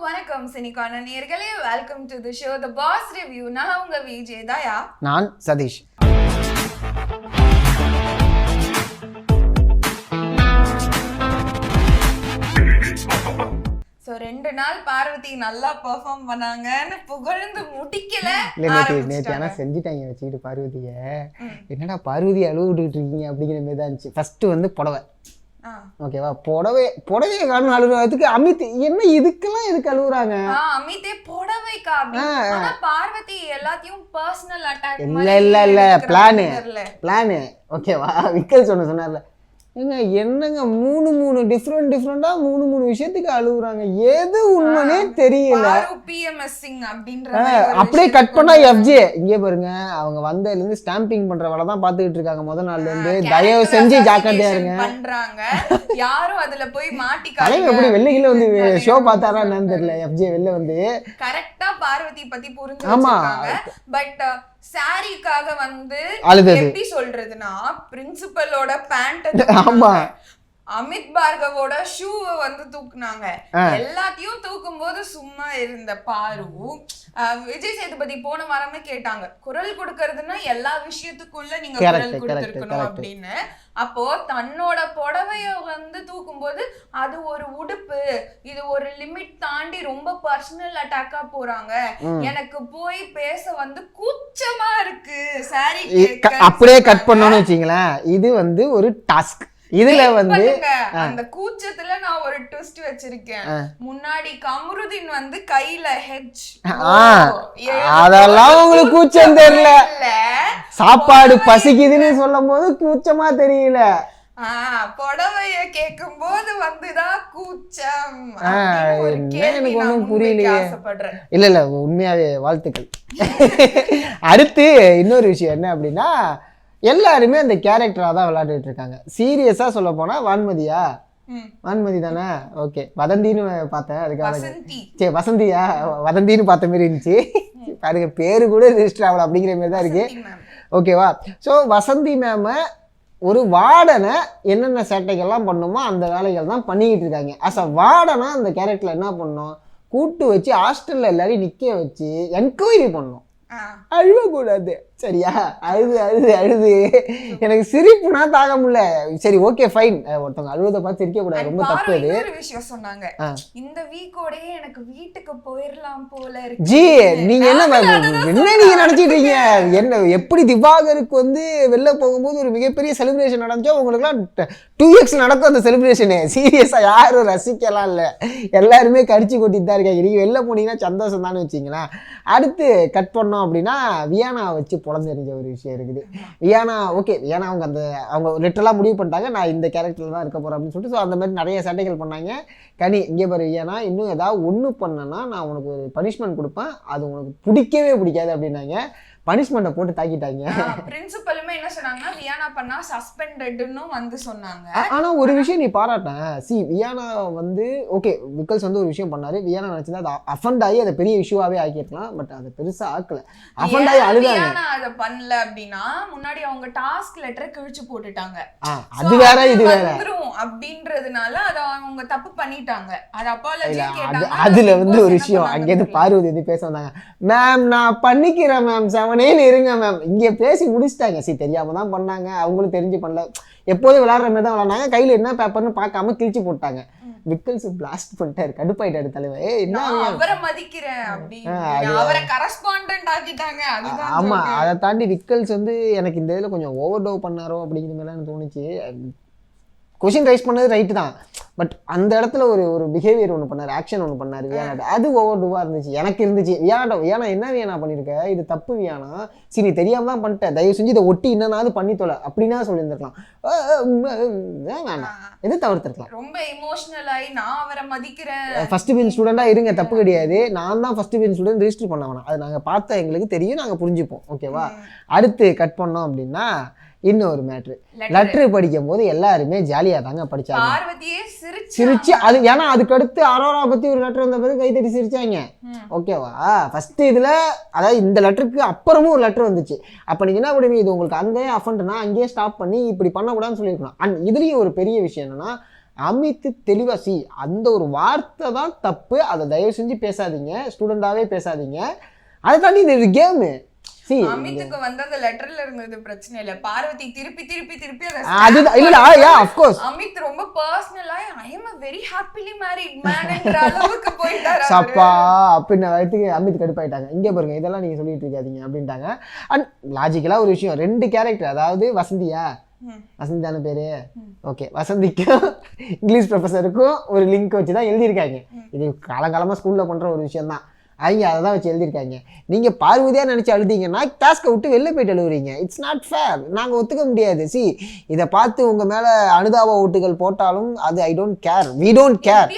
வணக்கம் சினிகான நேயர்களே, welcome to the show the boss review. நான் உங்க விஜய் தயா. நான் சதீஷ். சோ 2 நாள் பார்வதி நல்லா பெர்ஃபார்ம் பண்ணாங்கன்னு புகழ்ந்து முடிக்கல. நேத்து ஆனா செஞ்சுட்டாங்க வச்சுக்கிட்டு பார்வதிய. என்னடா பார்வதி அழுவிட்டு இருக்கீங்க அப்படிங்கிற மாதிரி தான் இருந்துச்சு. ஃபர்ஸ்ட் வந்து புடவை, ஓகேவா, புடவையை காணும் அழுகுறதுக்கு அமித் என்ன இதுக்கெல்லாம் எதுக்கு அழுகுறாங்க? அமித்தே புடவைக்கா ஆனா பார்வதி எல்லாத்தையும் பர்சனல் அட்டாக் இல்ல பிளானு ஓகேவா. விக்கல் சொன்னார்ல, என்னங்க மூணு டிஃப்ரெண்டா மூணு விஷயத்துக்கு அழுகுறாங்க, எது உண்மைனே தெரியல. அப்படியே கட் பண்ணா எஃப்ஜே இங்கே பாருங்க, அவங்க வந்ததுல இருந்து ஸ்டாம்பிங் பண்ற வேலை தான் பாத்துக்கிட்டு இருக்காங்க முதல் நாள்ல இருந்து. தயவு செஞ்சு ஜாக்கிரதையா இருங்க. யாரும் அதுல போய் மாட்டிக்காங்க. எப்படி வெளியில வந்து ஷோ பார்த்தாரா என்னன்னு தெரியல. எஃப்ஜே வெளில வந்து கரெக்டா பார்வதி பத்தி புரிஞ்சு. ஆமா, பட் சாரிக்காக வந்து எப்படி சொல்றதுன்னா, பிரின்சிபலோட பேண்ட், ஆமா, அமித் பார்கவோட ஷூவை வந்து தூக்குனாங்க. எல்லாத்தையும் தூக்கும் போது சும்மா இருந்த பாரு விஜய் சேதுபதி போன வாரமே கேட்டாங்க, குரல் கொடுக்கறதுன்னா எல்லா விஷயத்துக்குள்ள நீங்க குரல் கொடுத்திருக்கணும் அப்படின்னு. அப்போ தன்னோட புடவைய வந்து தூக்கும் போது அது ஒரு உடுப்பு, இது ஒரு லிமிட் தாண்டி ரொம்ப பர்சனல் அட்டாக்கா போறாங்க, எனக்கு போய் பேச வந்து கூச்சமா இருக்கு. சாரி அப்படியே கட் பண்ணணும்னு வச்சீங்களேன். இது வந்து ஒரு டாஸ்க். இதுல வந்து அந்த கூச்சத்துல நான் ஒரு ட்விஸ்ட் வச்சிருக்கேன். முன்னாடி கமருதீன் வந்து கையில ஹெட்ஜ், அதெல்லாம் உங்களுக்கு கூச்சம் தெரியல. சாப்பாடு பசிக்குதுன்னு சொல்லும் போது கூச்சமா தெரியல. புடவைய கேட்கும் போது வந்துதான் கூச்சம். எனக்கு ஒண்ணும் புரியலையே. இல்ல உண்மையாவே வாழ்த்துக்கள். அடுத்து இன்னொரு விஷயம் என்ன அப்படின்னா, எல்லாருமே அந்த கேரக்டராக தான் விளையாண்டுட்டு இருக்காங்க. சீரியஸா சொல்ல போனா வான்மதி தானே, ஓகே. வதந்தின்னு பார்த்தேன், அதுக்காக சரி வசந்தியா வதந்தின்னு பார்த்த மாதிரி இருந்துச்சு. பாருங்க, பேரு கூட ரிஜிஸ்டர் ஆகல அப்படிங்கிற மாதிரி தான் இருக்கு, ஓகேவா. ஸோ வசந்தி மேம ஒரு வார்டனை என்னென்ன சேட்டைகள்லாம் பண்ணுமோ அந்த வேலைகள் தான் பண்ணிக்கிட்டு இருக்காங்க. அஸ் அ வார்டனா அந்த கேரக்டர்ல என்ன பண்ணோம், கூட்டு வச்சு ஹாஸ்டல்ல எல்லாரையும் நிற்க வச்சு என்கொயரி பண்ணோம். அழுவக்கூடாது, சரியா? அழுது எனக்கு சிரிப்புனா தாங்க முடியல. சரி, ஓகே, ஃபைன். ஒருத்தவங்க அழுவதை பார்த்து சிரிக்க கூடாது, ரொம்ப தப்பு. அது ஒரு விஷயம் சொன்னாங்க, இந்த வீக்கோடயே எனக்கு வீட்டுக்கு போயிடலாம் போல இருக்கு. ஜி, நீங்க என்ன நீங்க நினைச்சிட்டு இருக்கீங்க? என்ன எப்படி திவாகருக்கு வந்து வெளில போகும்போது ஒரு மிகப்பெரிய செலிப்ரேஷன் நடந்துச்சோ, உங்களுக்குலாம் 2x நடக்கும் அந்த செலிப்ரேஷனு. சீரியஸா யாரும் ரசிக்கலாம் இல்லை, எல்லாருமே கடிச்சு கொட்டிட்டு தான் இருக்காங்க. நீங்க வெளில போனீங்கன்னா சந்தோஷம் தானே வச்சிங்களேன். அடுத்து கட் பண்ணோம் அப்படின்னா, வியானா வச்சு தெரிஞ்ச ஒரு விஷயம் இருக்குது. வியானா, ஓகே, வியானா அவங்க லிட்டரலா முடிவு பண்ணிட்டாங்க, நான் இந்த கேரக்டர்ல தான் இருக்க போறேன் அப்படின்னு சொல்லிட்டு. ஸோ அந்த மாதிரி நிறைய சேட்டைகள் பண்ணாங்க. கனி, இங்கே பாரு வியானா, இன்னும் ஏதாவது ஒன்று பண்ணனா நான் உனக்கு ஒரு பனிஷ்மெண்ட் கொடுப்பேன், அது உனக்கு பிடிக்கவே பிடிக்காது அப்படின்னாங்க. பனிஷ்மெண்ட்டை போட்டு தாக்கிட்டாங்க. பிரின்சிபலுமே என்ன சொன்னாங்கன்னா, வியானா பண்ணா சஸ்பெண்டட்னு வந்து சொன்னாங்க. ஆனா ஒரு விஷயம் நீ பாராட்டேன். வியானா வந்து ஓகே, விக்கல்ஸ் வந்து ஒரு விஷயம் பண்ணாரு. வியானா நினைச்சதா அதை அஃபண்ட் ஆகி அதை பெரிய இஷ்யூவாவே ஆக்கிருக்கலாம். பட் அதை பெருசா ஆக்கல, அஃபண்ட் ஆகி அழுதாங்க. வியானா அதை பண்ணல அப்படின்னா முன்னாடி அவங்க டாஸ்க் லெட்டரை கிழிச்சு போட்டுட்டாங்க. அது வேற இது வேற அப்படின்றதுனால அதை அவங்க தப்பு பண்ணிட்டாங்க. அது அப்பாலஜி கேட்டாங்க. அதுல வந்து ஒரு விஷயம், அங்கேருந்து பார்வதி வந்து பேச வந்தாங்க. மேம், நான் பண்ணிக்கிறேன் மேம், செவனேன்னு இருங்க மேம். இங்கே பேசி முடிச்சுட்டாங்க. தெரியாம தான் பண்ணாங்க, அவங்களும் தெரிஞ்சு பண்ணல. எப்போதும் விளையாடுற மாதிரி தான் விளையாடுனாங்க. கையில என்ன பேப்பர்னு பார்க்காம கிழிச்சு போட்டாங்க. விக்கல்ஸ் பிளாஸ்ட் பண்ணிட்டாரு, கடுப்பாயிட்டாரு தலைவர். ஆமா, அதை தாண்டி விக்கல்ஸ் வந்து எனக்கு இந்த இதுல கொஞ்சம் ஓவர் டோ பண்ணாரோ அப்படிங்கிற மாதிரி எனக்கு தோணுச்சு. கொஷின் ரைஸ் பண்ணது ரைட்டு தான், பட் அந்த இடத்துல ஒரு பிஹேவியர் ஒன்று பண்ணார், ஆக்ஷன் ஒன்று பண்ணார் வியானா. அது ஓவர் டூவாக இருந்துச்சு, எனக்கு இருந்துச்சு. வியானா என்ன வியானா பண்ணியிருக்க, இது தப்பு வியானா, சரி நீ தெரியாம தான் பண்ணிட்டேன், தயவு செஞ்சு இதை ஒட்டி என்னன்னாவது பண்ணி தொலை அப்படின்னா சொல்லியிருந்திருக்கலாம். வேணாம், எது தவிர்த்திருக்கலாம். ரொம்ப எமோஷனல் ஆகி நான் அவரை மதிக்கிறேன், ஃபர்ஸ்ட் பெஞ்ச் ஸ்டூடெண்டாக இருங்க, தப்பு கிடையாது. நான் தான் ஃபர்ஸ்ட் பெஞ்ச் ஸ்டூடெண்ட், ரெஜிஸ்டர் பண்ண வேணாம், அது நாங்கள் பார்த்தா எங்களுக்கு தெரியும், நாங்கள் புரிஞ்சுப்போம், ஓகேவா. அடுத்து கட் பண்ணோம் அப்படின்னா இன்னொரு மேட்ரு, லெட்டர் படிக்கும் போது எல்லாருமே ஜாலியா தாங்க படிச்சாங்க, சிரிச்சு. அது ஏன்னா அதுக்கு அடுத்து அரோரா பத்தி ஒரு லெட்டர் வந்த பிறகு கைத்தட்டி சிரிச்சாங்க, ஓகேவா. ஃபர்ஸ்ட் இதுல அதாவது இந்த லெட்டருக்கு அப்புறமும் ஒரு லெட்டர் வந்துச்சு. அப்ப நீங்க என்ன பண்ணுவீங்க, இது உங்களுக்கு அங்கேயே அஃபண்ட்னா அங்கேயே ஸ்டாப் பண்ணி இப்படி பண்ணக்கூடாதுன்னு சொல்லியிருக்கணும். அண்ட் இதுலயும் ஒரு பெரிய விஷயம் என்னன்னா, அமித் தெளிவா அந்த ஒரு வார்த்தை தான் தப்பு, அதை தயவு செஞ்சு பேசாதீங்க, ஸ்டூடெண்டாவே பேசாதீங்க. அதை தாண்டி இது கேமு. அமித்துக்கு வந்து அந்த லெட்டர்ல இருந்தது பிரச்சனை இல்ல, பார்வதி திருப்பி திருப்பி திருப்பி அதுதான் இல்ல ஆஃப் கோர்ஸ் அமித் ரொம்ப பர்சனலா ஐ அம் a very happily married man என்ற அளவுக்கு போயிட்டாரு. சப்பா அப்படின வயத்துக்கு அமித் கடுப்பாயிட்டாங்க. இங்க பாருங்க இதெல்லாம் நீங்க சொல்லிட்டு இருக்காதீங்க அப்படின்ட்டாங்க. அண்ட் லாஜிக்கலா ஒரு விஷயம், 2 கேரக்டர், அதாவது வசந்தியா, வசந்தி தானே பேரு, ஓகே, வசந்திக்கும் இங்கிலீஷ் ப்ரொஃபஸருக்கும் ஒரு லிங்க் வச்சு தான் எழுதியிருக்காங்க. இது காலங்காலமாக ஸ்கூலில் பண்ணுற ஒரு விஷயம் தான். அவங்க அதை தான் வச்சு எழுதியிருக்காங்க. நீங்கள் பார்வதியாக நினச்சி அழுதிங்கன்னா டாஸ்க்கை விட்டு வெளில போயிட்டு எழுதுறீங்க. இட்ஸ் நாட் ஃபேர், நாங்கள் ஒத்துக்க முடியாது. இதை பார்த்து உங்கள் மேலே அனுதாப ஓட்டுகள் போட்டாலும் அது I don't care, we don't care.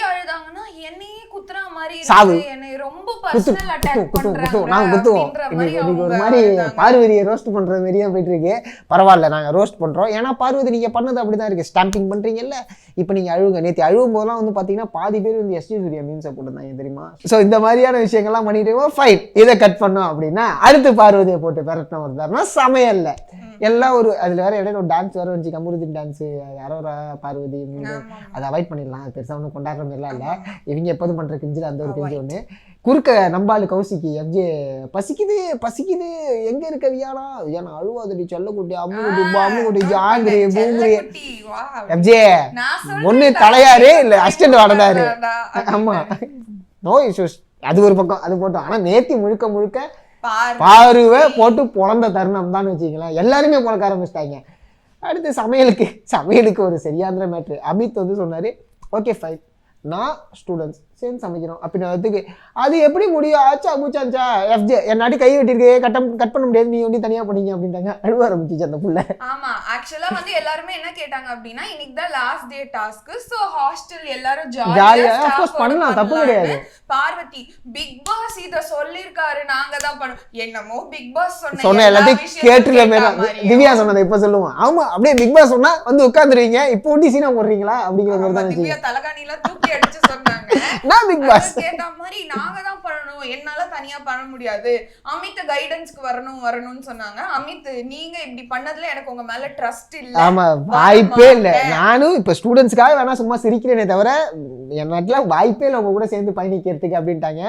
ஒரு மாதிரி பார்வதியை ரோஸ்ட் பண்ற மாதிரியே போயிட்டு இருக்கு. பரவாயில்ல, நாங்க ரோஸ்ட் பண்றோம். ஏன்னா பார்வதி நீங்க பண்ணது அப்படிதான் இருக்கு, ஸ்டாம்பிங் பண்றீங்கல்ல. இப்ப நீங்க அழுவுங்க. நேற்று அழுவும் போதெல்லாம் வந்து பாத்தீங்கன்னா பாதி பேர் வந்து எஸ்டி சூர்யா மீன்ஸை போட்டுருந்தாங்க தெரியுமா. ஸோ இந்த மாதிரியான விஷயங்கள்லாம் பண்ணிட்டு ஃபைன், இதை கட் பண்ணோம் அப்படின்னா அடுத்து பார்வதியை போட்டு பெரட்டின வந்தாருன்னா சமையல்ல எல்லாம் ஒரு அதுல வேற இடையில ஒரு டான்ஸ் வேற வந்துச்சு, கமருதீன் டான்ஸ், யாரோ பார்வதி, அதை அவாய்ட் பண்ணிடலாம், பெருசா ஒன்றும் கொண்டாடுற மாதிரிலாம் இல்லை. இவங்க எப்போதும் பண்ற கிஞ்சில் அந்த ஒரு கிஞ்சி ஒன்று. குறுக்க நம்பாளு கௌசிக்கு எஃப்ஜே பசிக்குது பசிக்குது எங்க இருக்க வியானா வியானா அழுவாதடி செல்லக்குட்டி அம்முக்குட்டி ஜாங்கிரி பூங்கிரி எஃப்ஜே ஒண்ணு தலையாரு இல்ல அசிஸ்டன்ட் வாடனாரு. ஆமா, நோ இஷ்யூஸ், அது ஒரு பக்கம், அது போட்டோம். ஆனா நேத்தி முழுக்க முழுக்க பார்வை போட்டு பொழந்த தருணம் தான் வச்சுக்கலாம். எல்லாருமே பொழக்க ஆரம்பிச்சிட்டாங்க. அடுத்து சமையலுக்கு ஒரு சரியான மேட்ரு. அமித் வந்து சொன்னாரு ஓகே ஃபைன், நான் ஸ்டூடெண்ட்ஸ் சேர்ந்து சமைக்கிறோம் அப்படின்னு. அது எப்படி முடியும், ஆச்சா மூச்சாச்சா எஃப்ஜே என்னாடி கை வெட்டிருக்கு, கட் பண்ண முடியாது, நீ ஒண்டி தனியா பண்ணீங்க அப்படின்ட்டாங்க. அழுவ ஆரம்பிச்சிச்சு அந்த புள்ள. ஆமா, ஆக்சுவலா வந்து எல்லாருமே என்ன கேட்டாங்க அப்படின்னா, இன்னைக்கு தான் last day task, so hostel எல்லாரும் ஜாலியா ஆஃப் கோர்ஸ் பண்ணலாம், தப்பு கிடையாது. பார்வதி பிக் பாஸ் இத சொல்லிருக்காரு, நாங்க தான் பண்ணோம். என்னமோ பிக் பாஸ் சொன்ன எல்லாத்தையும் கேட்டுல திவ்யா சொன்னதை இப்ப சொல்லுவோம். ஆமா, அப்படியே பிக் பாஸ் சொன்னா வந்து உட்காந்துருவீங்க, இப்போ ஒண்டி சீனா போடுறீங்களா அப்படிங்கிற மாதிரி தான் திவ்யா தலகாணில தூக்கி அடிச்சு சொன்னாங்க. நான் பிக் பாஸ் கேட்ட மாதிரி நாங்க தான் பண்ணணும், என்னால தனியா பண்ண முடியாது, அமித் கைடன்ஸ்க்கு வரணும்னு சொன்னாங்க. அமித் நீங்க இப்படி பண்ணதுல எனக்கு உங்க மேல ட்ரஸ்ட் இல்ல. ஆமா, வாய்ப்பே இல்ல. நானும் இப்ப ஸ்டூடெண்ட்ஸ்க்காக வேணா சும்மா சிரிக்கிறேனே தவிர என்னால வாய்ப்பே இல்லை உங்க கூட சேர்ந்து பயணிக்கிறதுக்கு அப்படின்ட்டாங்க.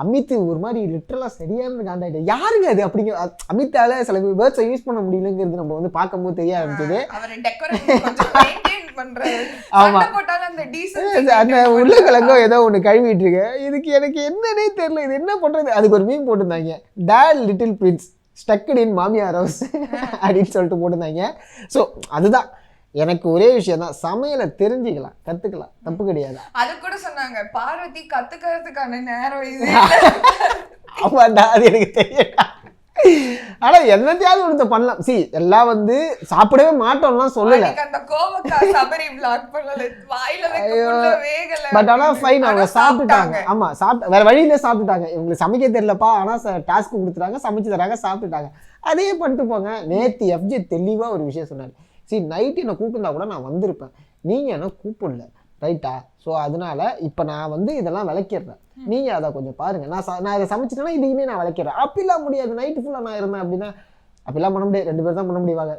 அமித் ஒரு மாதிரி லிட்டரலா சரியான காண்டாயிட்டு. யாருங்க அது அப்படிங்கிற அமித்தால சில வேர்ட்ஸை யூஸ் பண்ண முடியலங்கிறது நம்ம வந்து பார்க்கும்போது தெரிய ஆரம்பிச்சது. அந்த உருளைக்கிழங்கோ ஏதோ ஒண்ணு கழுவிட்டு இருக்கு, இதுக்கு எனக்கு என்னன்னே தெரியல, இது என்ன பண்றது. அதுக்கு ஒரு மீம் போட்டிருந்தாங்க, டேட் லிட்டில் பிரின்ஸ் ஸ்டக்ட் இன் மாமியார் ஹவுஸ் அப்படின்னு சொல்லிட்டு போட்டிருந்தாங்க. ஸோ அதுதான் எனக்கு ஒரே விஷயம் தான், சமையலை தெரிஞ்சுக்கலாம், கத்துக்கலாம், தப்பு கிடையாது. அது கூட சொன்னாங்க பார்வதி கத்துக்கிறதுக்கான நேரம் இது. ஆமாண்டா, அது எனக்கு தெரியல. ஆனா என்னத்தையாவது ஒன்று பண்ணலாம். எல்லாம் வந்து சாப்பிடவே மாட்டோம்லாம் சொல்லல. பட் ஆனா ஃபைன், அவங்க சாப்பிட்டுட்டாங்க. ஆமா, வேற வழியில சாப்பிட்டுட்டாங்க. இவங்களுக்கு சமைக்க தெரியலப்பா, ஆனா டாஸ்க் கொடுத்துட்டாங்க, சமைச்சு தராங்க, சாப்பிட்டுட்டாங்க, அதே பண்ணிட்டு போங்க. நேத்து எஃப்ஜே தெளிவா ஒரு விஷயம் சொன்னாரு. நைட்டு என்னை கூப்பிட்டுருந்தா கூட நான் வந்திருப்பேன், நீங்க என்ன கூப்பிடல, ரைட்டா? ஸோ அதனால இப்போ நான் வந்து இதெல்லாம் விளக்கிடுறேன், நீங்க அதை கொஞ்சம் பாருங்க. நான் இதை சமைச்சிட்டேன்னா இதையுமே நான் விளக்கிறேன். அப்படிலாம் முடியாது, நைட்டு ஃபுல்லாக நான் இருந்தேன் அப்படின்னா அப்படிலாம் பண்ண முடியாது. 2 பேர் தான் பண்ண முடிவாங்க.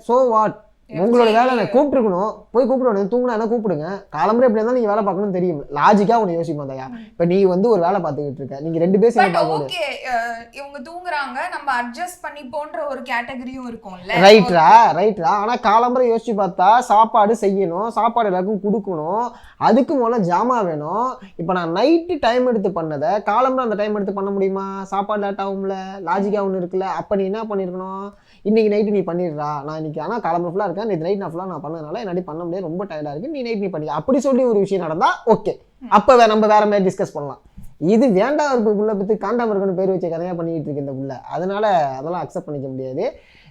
ஸோ வாட் உங்களோட வேலை கூப்பிட்டுருக்கணும், போய் கூப்பிடணும். தூங்கினா கூப்பிடுங்க, காலம்பரை எப்படி இருந்தாலும் நீங்க வேலை பார்க்கணும்னு தெரியும். லாஜிக்கா உன்னை யோசிப்போம் தயா. இப்ப நீ வந்து ஒரு வேலை பார்த்துக்கிட்டு இருக்க, நீங்க 2 பேர் சேர்ந்து பார்க்கணும். ஓகே, இவங்க தூங்குறாங்க, நம்ம அட்ஜஸ்ட் பண்ணி போன்ற ஒரு கேட்டகரியும் இருக்கும்ல. ரைட்ரா. ஆனா காலம்பரை யோசிச்சு பார்த்தா சாப்பாடு செய்யணும், சாப்பாடு எல்லாருக்கும் கொடுக்கணும், அதுக்கு முதல்ல ஜாமா வேணும். இப்ப நான் நைட்டு டைம் எடுத்து பண்ணதை காலம்பரை அந்த டைம் எடுத்து பண்ண முடியுமா? சாப்பாடு லேட் ஆகும்ல, லாஜிக்கா ஒன்று இருக்குல்ல. அப்ப நீ என்ன பண்ணிருக்கணும், இன்னைக்கு நைட்டு நீ பண்ணிடுறா, நான் இன்னைக்கு ஆனால் காலம்பரை ஃபுல்லாக இருக்கேன், நேற்று நைட் நான் ஃபுல்லாக நான் பண்ணதுனால என்னாடி பண்ண முடியாது, ரொம்ப டயர்டாக இருக்கு, நீ நைட் நீ பண்ணிக்க, அப்படி சொல்லி ஒரு விஷயம் நடந்தா ஓகே, அப்போ நம்ம வேற மாதிரி டிஸ்கஸ் பண்ணலாம். இது வேண்டாம் இருக்கு புள்ள பற்றி காண்டாம இருக்குன்னு பேர் வச்ச கதையாக பண்ணிக்கிட்டு இருக்கு இந்த புள்ள, அதனால அதெல்லாம் அக்செப்ட் பண்ணிக்க முடியாது.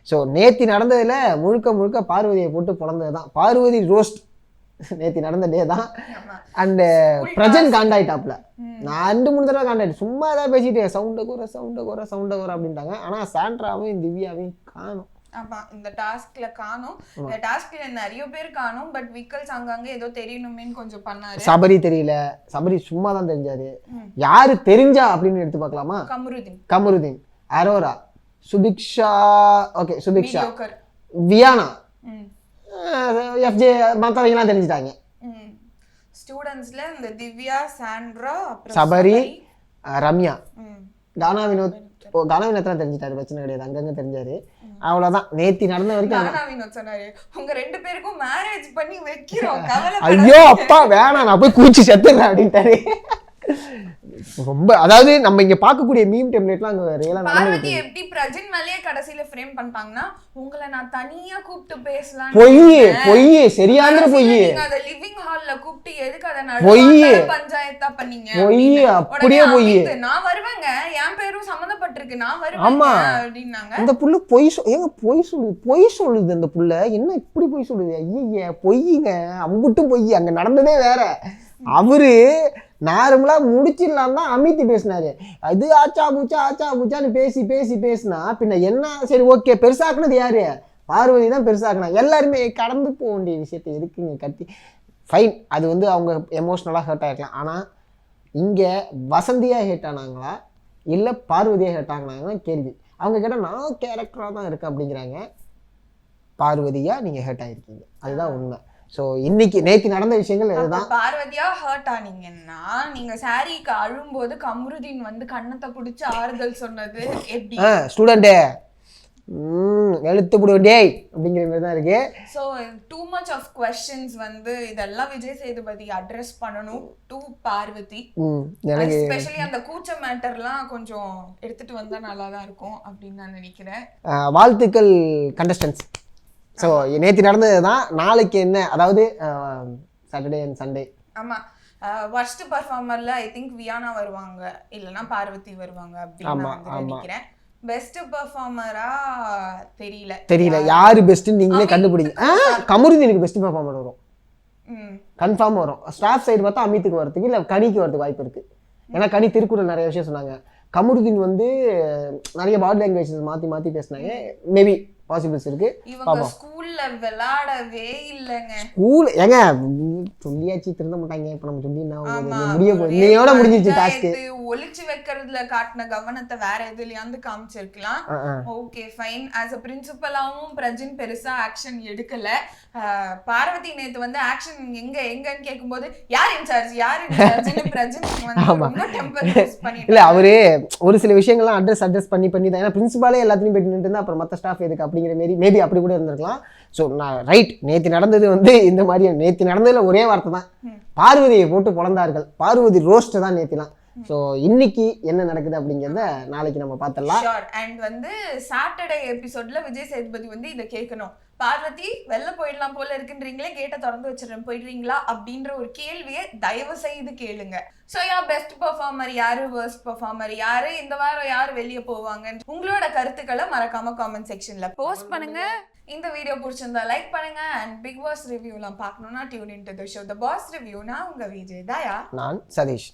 ஸோ நேத்தி நடந்ததுல முழுக்க பார்வதியை போட்டு பிறந்தது தான், பார்வதி ரோஸ்ட் நேத்தி நடந்த டே தான். அண்ட் பிரஜன் காண்டாயிட்டாப்ல, நான் 2-3 தடவை காண்டாயிட்டு, சும்மா ஏதாவது பேசிட்டு சவுண்டை குறை அப்படின்ட்டாங்க. ஆனா சாண்ட்ராவையும் திவ்யாவையும் காணும். ஆமா, இந்த டாஸ்க்ல காணும். இந்த டாஸ்க்ல நிறைய பேர் காணும். பட் விக்கல்ஸ் அங்கங்க ஏதோ தெரியணுமேன்னு கொஞ்சம் பண்ணாரு. சபரி தெரியல, சபரி சும்மா தான் தெரிஞ்சாரு. யாரு தெரிஞ்சா அப்படின்னு எடுத்து பார்க்கலாமா? Kamaruddin, Arora, Subiksha, okay Subiksha, Viyana, FJ மற்றவங்கலாம் தெரிஞ்சுட்டாங்க. ஸ்டூடெண்ட்ஸ்ல இந்த திவ்யா, சாண்ட்ரா, அப்புறம் சபரி, ரம்யா, கானா வினோத். கானா வினோத் தான் தெரிஞ்சிட்டாரு, பிரச்சனை கிடையாது, அங்கங்க தெரிஞ்சாரு. அவ்வளவுதான். நேத்தி நடந்த வரைக்கும் கானா வினோத் சொன்னாரு உங்க 2 பேருக்கும் மேரேஜ் பண்ணி வைக்கிறோம், கவலை. ஐயோ அப்பா வேணாம், நான் போய் கூச்சி செத்துறேன் அப்படின்ட்டாரு. ரொம்ப அதாவது நம்ம இங்க பார்க்கக்கூடிய மீம் டெம்ப்ளேட்லாம் அங்க ரியலா பார்வதி எப்படி பிரஜின் மேலயே கடைசில ஃப்ரேம் பண்ணிட்டாங்கன்னா உங்களை நான் தனியா கூப்பிட்டு பேசலாம். பொய் சரியான பொய். நீங்க அத லிவிங் ஹால்ல கூப்பிட்டு எதுக்கு அத நடுவுல பஞ்சாயத்தா பண்ணீங்க? அப்படியே பொய். நான் வருவேங்க, என் பேரும் சம்பந்தப்பட்டிருக்கு, நான் வருவேன் அப்படின்னாங்க. அந்த புள்ள பொய் சொல்லுது அந்த புள்ள. என்ன இப்படி பொய் சொல்லுது? ஐய பொய்யுங்க, அம்புட்டும் பொய். அங்க நடந்ததே வேற. அவரு நார்மலா முடிச்சிடலாம் தான் அமித்தி பேசினாரு. அது ஆச்சா பூச்சான்னு பேசினா பின்ன என்ன? சரி ஓகே, பெருசாக்குனது யாரு? பார்வதி தான் பெருசாக்குனா. எல்லாருமே கடந்து போக வேண்டிய விஷயத்தை எதுக்குங்க கட்டி? ஃபைன், அது வந்து அவங்க எமோஷ்னலாக ஹர்ட் ஆகிருக்கலாம். ஆனால் இங்கே வசந்தியாக ஹேட் ஆனாங்களா இல்லை பார்வதியாக ஹேட் ஆகினாங்கன்னு கேள்வி. அவங்க கேட்டால் நான் கேரக்டராக தான் இருக்கேன் அப்படிங்கிறாங்க. பார்வதியாக நீங்கள் ஹேட் ஆகிருக்கீங்க, அதுதான் உண்மை. ஸோ இன்னைக்கு நேற்று நடந்த விஷயங்கள் இதுதான். பார்வதியா ஹர்ட் ஆனீங்கன்னா நீங்க சாரிக்கு அழும்போது கம்ருதீன் வந்து கண்ணத்தை பிடிச்சி ஆறுதல் சொன்னது எப்படி? ஸ்டூடெண்ட்டு வெளுத்து போடுவேண்டே அப்படிங்கிற மாதிரி தான் இருக்கு. So too much of questions வந்து இதெல்லாம் விஜய் சேதுபதி அட்ரஸ் பண்ணணும் டு பார்வதி. எஸ்பெஷலி அந்த கூச்ச மேட்டர்லாம் கொஞ்சம் எடுத்துட்டு வந்தா நல்லா தான் இருக்கும் அப்படின்னு நான் நினைக்கிறேன். வாழ்த்துக்கள் கண்டஸ்டன்ஸ். ஸோ நேற்று நடந்தது தான். நாளைக்கு என்ன, அதாவது சாட்டர்டே அண்ட் சண்டே. ஆமாம், ஃபர்ஸ்ட் பர்ஃபார்மர்ல ஐ திங்க் வியானா வருவாங்க, இல்லைன்னா பார்வதி வருவாங்க அப்படின்னு நான் நினைக்கிறேன். பெஸ்ட் பர்ஃபார்மரா தெரியல யாரு பெஸ்ட்னு நீங்களே கண்டுபிடிங்க. கமருதீனுக்கு பெஸ்ட் பர்ஃபார்மர் வரும், கன்ஃபார்ம் வரும். ஸ்டாஃப் சைடு பார்த்தா அமித்துக்கு வரதுக்கு இல்லை கனிக்கு வரதுக்கு வாய்ப்பு இருக்கு. ஏன்னா கனி திருக்குறள் நிறைய விஷயம் சொன்னாங்க. கமருதீன் வந்து நிறைய பாடி லாங்குவேஜஸ் மாற்றி பேசினாங்க. மேபி பாசிபிள்ஸ் இருக்கு. இவங்க ஸ்கூல்ல விளையாடவே இல்லங்க. ஸ்கூல் ஏங்க சொல்லியாச்சு, திருந்த மாட்டாங்க. இப்ப நம்ம சொல்லி முடிய போகுது, இன்னையோட முடிஞ்சிச்சு டாஸ்க். ஒளிச்சு வைக்கிறதுல காட்டின கவனத்தை வேற எதுலயாந்து காமிச்சிருக்கலாம். Okay fine. ஆஸ் அ பிரின்சிபலாவும் பிரஜின் பெருசா ஆக்ஷன் எடுக்கல. பார்வதி நேத்து வந்து ஆக்ஷன் எங்கன்னு கேட்கும்போது யார் இன்சார்ஜ்னு பிரஜின் வந்து ரொம்ப டெம்பர் யூஸ் பண்ணிட்டாரு. இல்ல அவரு ஒரு சில விஷயங்கள்லாம் அட்ரஸ் பண்ணி தான். ஏன்னா பிரின்சிபாலே எல்லாத்தையும் போயிட்டு நின்று அப்புறம் மற்ற ஸ்டாஃப் எதுக்கு அப்படிங்கிற மாரி மேபி அப்படி கூட இருந்திருக்கலாம். ஸோ நான் ரைட், நேற்று நடந்தது வந்து இந்த மாதிரி. நேற்று நடந்ததுல ஒரே வார்த்தை தான், பார்வதியை போட்டு பொழந்தார்கள். பார்வதி ரோஸ்ட் தான் நேற்றுலாம். ஸோ இன்னைக்கு என்ன நடக்குது அப்படிங்கிறத நாளைக்கு நம்ம பார்த்துடலாம். அண்ட் வந்து சாட்டர்டே எபிசோட்ல விஜய் சேதுபதி வந்து இதை கேட்கணும். பார்வதி வெளில போயிடலாம் போல இருக்குன்றீங்களே, கேட்டை திறந்து வச்சிடறேன், போயிடுறீங்களா அப்படின்ற ஒரு கேள்வியை தயவு செய்து கேளுங்க. ஸோ பெஸ்ட் பெர்ஃபார்மர் யாரு, வர்ஸ்ட் பெர்ஃபார்மர் யாரு, இந்த வாரம் யாரு வெளியே போவாங்க, உங்களோட கருத்துக்களை மறக்காம காமெண்ட் செக்ஷன்ல போஸ்ட் பண்ணுங்க. இந்த வீடியோ பிடிச்சிருந்தா லைக் பண்ணுங்க. அண்ட் பிக் பாஸ் ரிவ்யூலாம் பார்க்கணும்னா tune in to the show the boss review. நான் உங்க விஜய் தயா, நான் சதீஷ்.